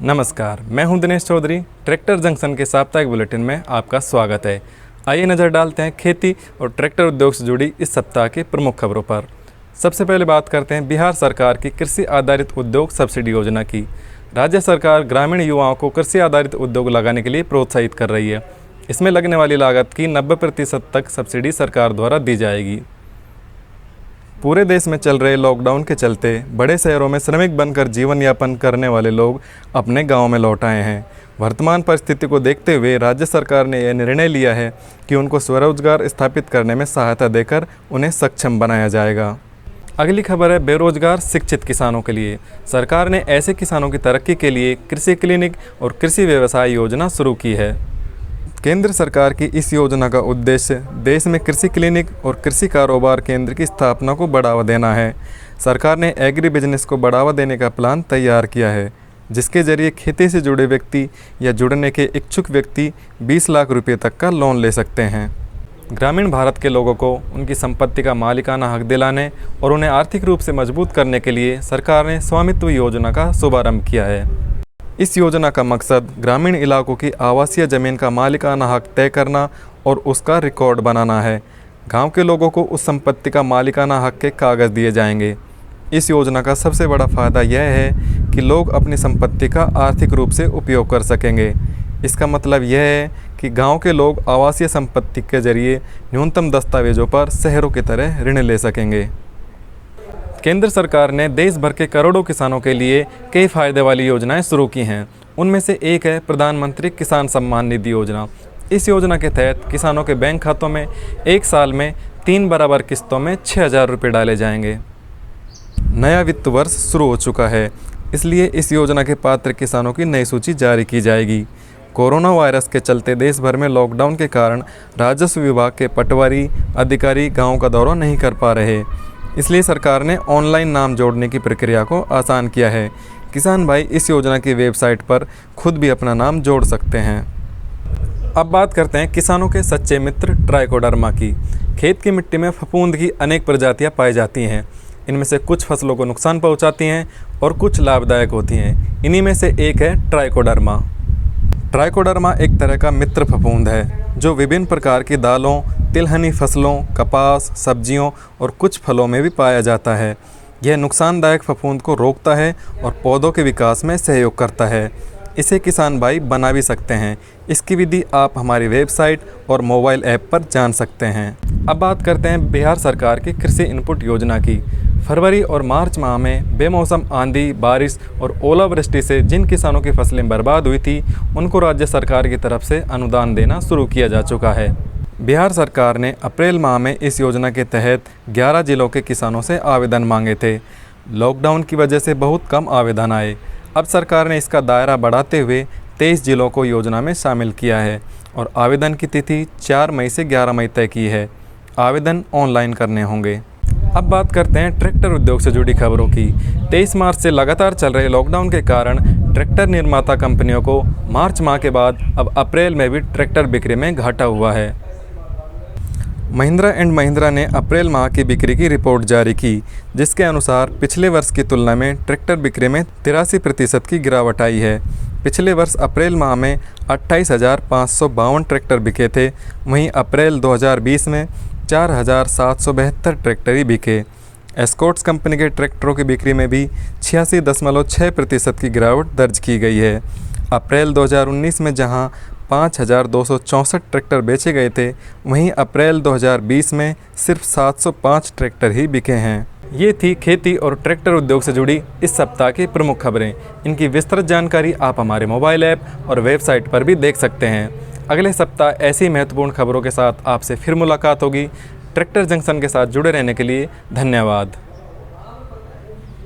नमस्कार, मैं हूं दिनेश चौधरी। ट्रैक्टर जंक्शन के साप्ताहिक बुलेटिन में आपका स्वागत है। आइए नज़र डालते हैं खेती और ट्रैक्टर उद्योग से जुड़ी इस सप्ताह की प्रमुख खबरों पर। सबसे पहले बात करते हैं बिहार सरकार की कृषि आधारित उद्योग सब्सिडी योजना की। राज्य सरकार ग्रामीण युवाओं को कृषि आधारित उद्योग लगाने के लिए प्रोत्साहित कर रही है। इसमें लगने वाली लागत की 90% तक सब्सिडी सरकार द्वारा दी जाएगी। पूरे देश में चल रहे लॉकडाउन के चलते बड़े शहरों में श्रमिक बनकर जीवन यापन करने वाले लोग अपने गांव में लौट आए हैं। वर्तमान परिस्थिति को देखते हुए राज्य सरकार ने यह निर्णय लिया है कि उनको स्वरोजगार स्थापित करने में सहायता देकर उन्हें सक्षम बनाया जाएगा। अगली खबर है बेरोजगार शिक्षित किसानों के लिए। सरकार ने ऐसे किसानों की तरक्की के लिए कृषि क्लिनिक और कृषि व्यवसाय योजना शुरू की है। केंद्र सरकार की इस योजना का उद्देश्य देश में कृषि क्लिनिक और कृषि कारोबार केंद्र की स्थापना को बढ़ावा देना है। सरकार ने एग्री बिजनेस को बढ़ावा देने का प्लान तैयार किया है, जिसके जरिए खेती से जुड़े व्यक्ति या जुड़ने के इच्छुक व्यक्ति 20 लाख रुपये तक का लोन ले सकते हैं। ग्रामीण भारत के लोगों को उनकी संपत्ति का मालिकाना हक दिलाने और उन्हें आर्थिक रूप से मजबूत करने के लिए सरकार ने स्वामित्व योजना का शुभारंभ किया है। इस योजना का मकसद ग्रामीण इलाकों की आवासीय ज़मीन का मालिकाना हक तय करना और उसका रिकॉर्ड बनाना है। गांव के लोगों को उस संपत्ति का मालिकाना हक के कागज़ दिए जाएंगे। इस योजना का सबसे बड़ा फ़ायदा यह है कि लोग अपनी संपत्ति का आर्थिक रूप से उपयोग कर सकेंगे। इसका मतलब यह है कि गांव के लोग आवासीय संपत्ति के जरिए न्यूनतम दस्तावेजों पर शहरों की तरह ऋण ले सकेंगे। केंद्र सरकार ने देश भर के करोड़ों किसानों के लिए कई फ़ायदे वाली योजनाएं शुरू की हैं। उनमें से एक है प्रधानमंत्री किसान सम्मान निधि योजना। इस योजना के तहत किसानों के बैंक खातों में एक साल में 3 बराबर किस्तों में 6,000 रुपये डाले जाएंगे। नया वित्त वर्ष शुरू हो चुका है, इसलिए इस योजना के पात्र किसानों की नई सूची जारी की जाएगी। कोरोना वायरस के चलते देश भर में लॉकडाउन के कारण राजस्व विभाग के पटवारी अधिकारी गाँव का दौरा नहीं कर पा रहे, इसलिए सरकार ने ऑनलाइन नाम जोड़ने की प्रक्रिया को आसान किया है। किसान भाई इस योजना की वेबसाइट पर खुद भी अपना नाम जोड़ सकते हैं। अब बात करते हैं किसानों के सच्चे मित्र ट्राइकोडर्मा की। खेत की मिट्टी में फफूंद की अनेक प्रजातियां पाई जाती हैं। इनमें से कुछ फसलों को नुकसान पहुंचाती हैं और कुछ लाभदायक होती हैं। इन्हीं में से एक है ट्राइकोडर्मा। ट्राइकोडर्मा एक तरह का मित्र फफूंद है जो विभिन्न प्रकार की दालों, तिलहनी फसलों, कपास, सब्जियों और कुछ फलों में भी पाया जाता है। यह नुकसानदायक फफूंद को रोकता है और पौधों के विकास में सहयोग करता है। इसे किसान भाई बना भी सकते हैं। इसकी विधि आप हमारी वेबसाइट और मोबाइल ऐप पर जान सकते हैं। अब बात करते हैं बिहार सरकार की कृषि इनपुट योजना की। फरवरी और मार्च माह में बेमौसम आंधी, बारिश और ओलावृष्टि से जिन किसानों की फसलें बर्बाद हुई थी, उनको राज्य सरकार की तरफ से अनुदान देना शुरू किया जा चुका है। बिहार सरकार ने अप्रैल माह में इस योजना के तहत 11 जिलों के किसानों से आवेदन मांगे थे। लॉकडाउन की वजह से बहुत कम आवेदन आए। अब सरकार ने इसका दायरा बढ़ाते हुए 23 जिलों को योजना में शामिल किया है और आवेदन की तिथि 4 मई से 11 मई तय की है। आवेदन ऑनलाइन करने होंगे। अब बात करते हैं ट्रैक्टर उद्योग से जुड़ी खबरों की। 23 मार्च से लगातार चल रहे लॉकडाउन के कारण ट्रैक्टर निर्माता कंपनियों को मार्च माह के बाद अब अप्रैल में भी ट्रैक्टर बिक्री में घाटा हुआ है। महिंद्रा एंड महिंद्रा ने अप्रैल माह की बिक्री की रिपोर्ट जारी की, जिसके अनुसार पिछले वर्ष की तुलना में ट्रैक्टर बिक्री में 83% की गिरावट आई है। पिछले वर्ष अप्रैल माह में 28,552 ट्रैक्टर बिके थे, वहीं अप्रैल 2020 में 4,772 ट्रैक्टर ही बिके। एस्कॉर्ट्स कंपनी के ट्रैक्टरों की बिक्री में भी 86.6% की गिरावट दर्ज की गई है। अप्रैल 2019 में जहां 5,264 ट्रैक्टर बेचे गए थे, वहीं अप्रैल 2020 में सिर्फ 705 ट्रैक्टर ही बिके हैं। ये थी खेती और ट्रैक्टर उद्योग से जुड़ी इस सप्ताह की प्रमुख खबरें। इनकी विस्तृत जानकारी आप हमारे मोबाइल ऐप और वेबसाइट पर भी देख सकते हैं। अगले सप्ताह ऐसी महत्वपूर्ण खबरों के साथ आपसे फिर मुलाकात होगी। ट्रैक्टर जंक्शन के साथ जुड़े रहने के लिए धन्यवाद।